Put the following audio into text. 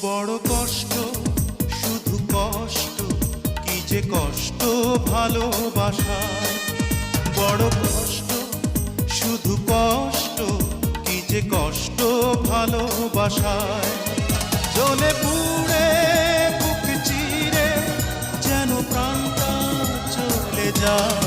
বড় কষ্ট, শুধু কষ্ট, কি যে কষ্ট ভালোবাসায়। বড় কষ্ট, শুধু কষ্ট, কি যে কষ্ট ভালোবাসায়। জ্বলে পুড়ে বুক চিরে যেন প্রাণটা চলে যায়।